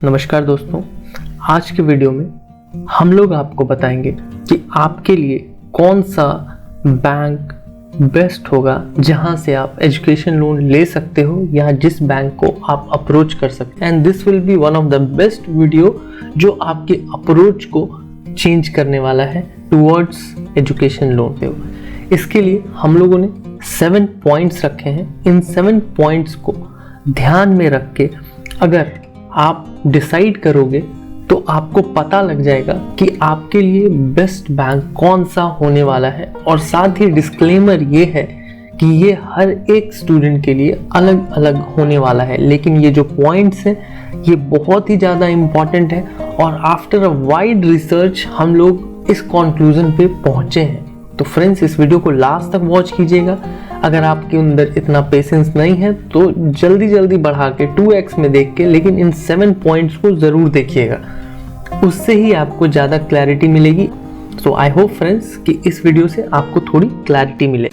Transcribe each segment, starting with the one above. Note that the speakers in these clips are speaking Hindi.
नमस्कार दोस्तों, आज के वीडियो में हम लोग आपको बताएंगे कि आपके लिए कौन सा बैंक बेस्ट होगा जहां से आप एजुकेशन लोन ले सकते हो या जिस बैंक को आप अप्रोच कर सकते हैं। And this will be one of the best video जो आपके अप्रोच को चेंज करने वाला है टुवर्ड्स एजुकेशन लोन पे। इसके लिए हम लोगों ने 7 पॉइंट्स रखे हैं। इन 7 पॉइंट्स को ध्यान में रख के अगर आप डिसाइड करोगे तो आपको पता लग जाएगा कि आपके लिए बेस्ट बैंक कौन सा होने वाला है। और साथ ही डिस्क्लेमर ये है कि ये हर एक स्टूडेंट के लिए अलग अलग होने वाला है, लेकिन ये जो पॉइंट्स हैं ये बहुत ही ज़्यादा इम्पॉर्टेंट है और आफ्टर अ वाइड रिसर्च हम लोग इस कंक्लूजन पे पहुँचे हैं। तो फ्रेंड्स, इस वीडियो को लास्ट तक वॉच कीजिएगा। अगर आपके अंदर इतना पेशेंस नहीं है तो जल्दी बढ़ा के 2x में देख के, लेकिन इन 7 पॉइंट्स को ज़रूर देखिएगा, उससे ही आपको ज़्यादा क्लैरिटी मिलेगी। सो आई होप फ्रेंड्स कि इस वीडियो से आपको थोड़ी क्लैरिटी मिले।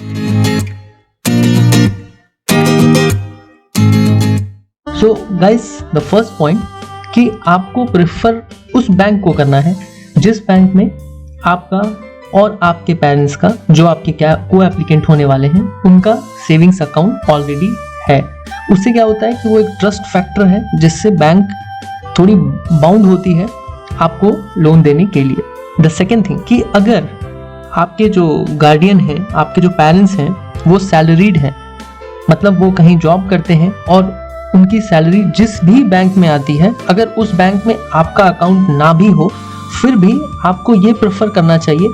So guys, the first point कि आपको प्रेफर उस बैंक को करना है जिस बैंक में आपका और आपके पेरेंट्स का, जो आपके को एप्लीकेंट होने वाले हैं, उनका सेविंग्स अकाउंट ऑलरेडी है। उससे क्या होता है कि वो एक ट्रस्ट फैक्टर है जिससे बैंक थोड़ी बाउंड होती है आपको लोन देने के लिए। द सेकेंड थिंग कि अगर आपके जो गार्डियन हैं, आपके जो पेरेंट्स हैं, वो सैलरीड हैं, मतलब वो कहीं जॉब करते हैं और उनकी सैलरी जिस भी बैंक में आती है, अगर उस बैंक में आपका अकाउंट ना भी हो फिर भी आपको ये प्रेफर करना चाहिए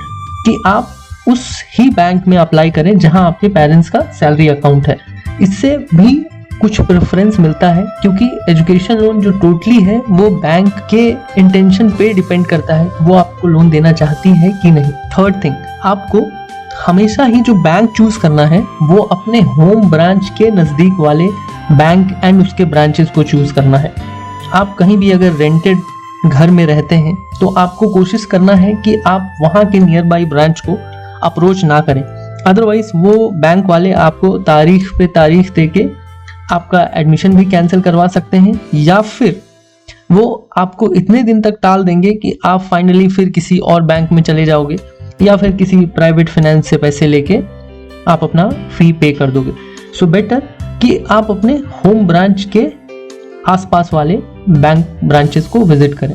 कि आप उस ही बैंक में अप्लाई करें जहां आपके पेरेंट्स का सैलरी अकाउंट है। इससे भी कुछ प्रेफरेंस मिलता है क्योंकि एजुकेशन लोन जो टोटली है वो बैंक के इंटेंशन पे डिपेंड करता है, वो आपको लोन देना चाहती है कि नहीं। थर्ड थिंग, आपको हमेशा ही जो बैंक चूज करना है वो अपने होम ब्रांच के नज़दीक वाले बैंक एंड उसके ब्रांचेस को चूज करना है। आप कहीं भी अगर रेंटेड घर में रहते हैं तो आपको कोशिश करना है कि आप वहाँ के नियर बाई ब्रांच को अप्रोच ना करें, अदरवाइज वो बैंक वाले आपको तारीख पे तारीख देके आपका एडमिशन भी कैंसिल करवा सकते हैं, या फिर वो आपको इतने दिन तक टाल देंगे कि आप फाइनली फिर किसी और बैंक में चले जाओगे या फिर किसी प्राइवेट फाइनेंस से पैसे लेके आप अपना फी पे कर दोगे। सो बेटर कि आप अपने होम ब्रांच के आसपास वाले बैंक ब्रांचेस को विजिट करें।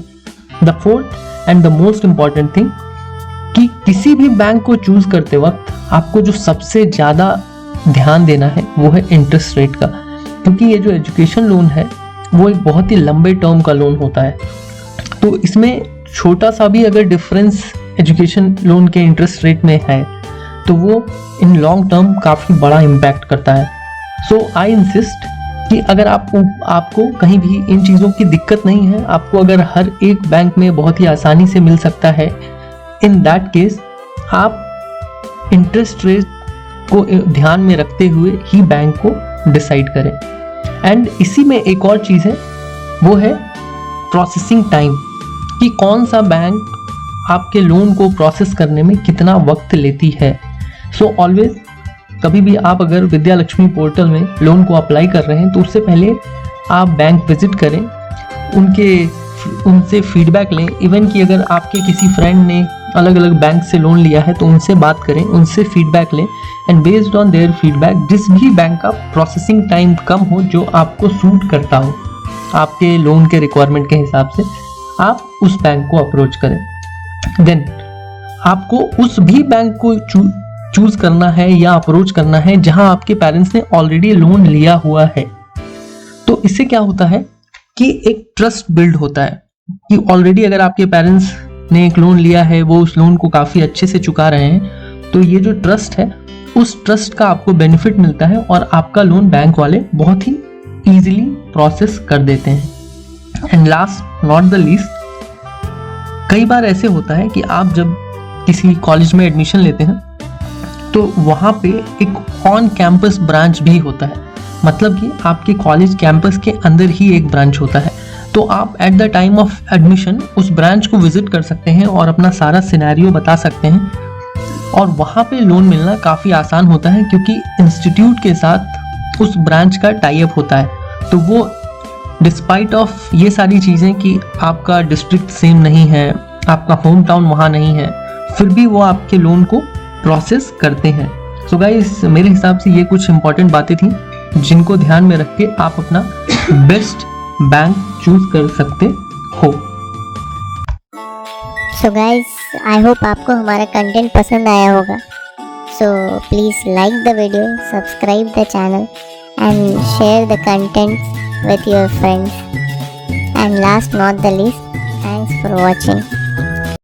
The fourth and the most important thing कि किसी भी बैंक को चूज करते वक्त आपको जो सबसे ज़्यादा ध्यान देना है वो है इंटरेस्ट रेट का, क्योंकि ये जो एजुकेशन लोन है वो एक बहुत ही लंबे टर्म का लोन होता है। तो इसमें छोटा सा भी अगर डिफरेंस एजुकेशन लोन के इंटरेस्ट रेट में है तो वो इन लॉन्ग टर्म काफ़ी बड़ा इम्पैक्ट करता है। सो आई इंसिस्ट कि अगर आपको कहीं भी इन चीज़ों की दिक्कत नहीं है, आपको अगर हर एक बैंक में बहुत ही आसानी से मिल सकता है, इन दैट केस आप इंटरेस्ट रेट को ध्यान में रखते हुए ही बैंक को डिसाइड करें। एंड इसी में एक और चीज़ है, वो है प्रोसेसिंग टाइम, कि कौन सा बैंक आपके लोन को प्रोसेस करने में कितना वक्त लेती है। सो ऑलवेज कभी भी आप अगर विद्या लक्ष्मी पोर्टल में लोन को अप्लाई कर रहे हैं तो उससे पहले आप बैंक विजिट करें, उनसे फीडबैक लें। इवन कि अगर आपके किसी फ्रेंड ने अलग अलग बैंक से लोन लिया है तो उनसे बात करें, उनसे फीडबैक लें, and based on their feedback जिस भी बैंक का प्रोसेसिंग टाइम कम हो, जो आपको सूट करता हो आपके लोन के रिक्वायरमेंट के हिसाब से, आप उस बैंक को अप्रोच करें। देन आपको उस भी बैंक को चूज करना है या अप्रोच करना है जहां आपके पेरेंट्स ने ऑलरेडी लोन लिया हुआ है। तो इससे क्या होता है कि एक ट्रस्ट बिल्ड होता है कि ऑलरेडी अगर आपके पेरेंट्स ने एक लोन लिया है, वो उस लोन को काफ़ी अच्छे से चुका रहे हैं, तो ये जो ट्रस्ट है उस ट्रस्ट का आपको बेनिफिट मिलता है और आपका लोन बैंक वाले बहुत ही ईजिली प्रोसेस कर देते हैं। And last not the least, कई बार ऐसे होता है कि आप जब किसी कॉलेज में एडमिशन लेते हैं तो वहाँ पे एक ऑन कैंपस ब्रांच भी होता है, मतलब कि आपके कॉलेज कैंपस के अंदर ही एक ब्रांच होता है। तो आप at the time of admission उस ब्रांच को विजिट कर सकते हैं और अपना सारा सिनेरियो बता सकते हैं, और वहाँ पे लोन मिलना काफ़ी आसान होता है क्योंकि इंस्टीट्यूट के साथ उस ब्रांच का टाई अप होता है। तो वो डिस्पाइट ऑफ ये सारी चीज़ें कि आपका डिस्ट्रिक्ट सेम नहीं है, आपका होम टाउन वहाँ नहीं है, फिर भी वो आपके लोन को प्रोसेस करते हैं। सो गाइस, मेरे हिसाब से ये कुछ इंपॉर्टेंट बातें थी जिनको ध्यान में रख के आप अपना बेस्ट बैंक चूज कर सकते हो। सो गाइस, आई होप आपको हमारा कंटेंट पसंद आया होगा। So please like the video, subscribe the channel and share the content with your friends. And last not the least, thanks for watching.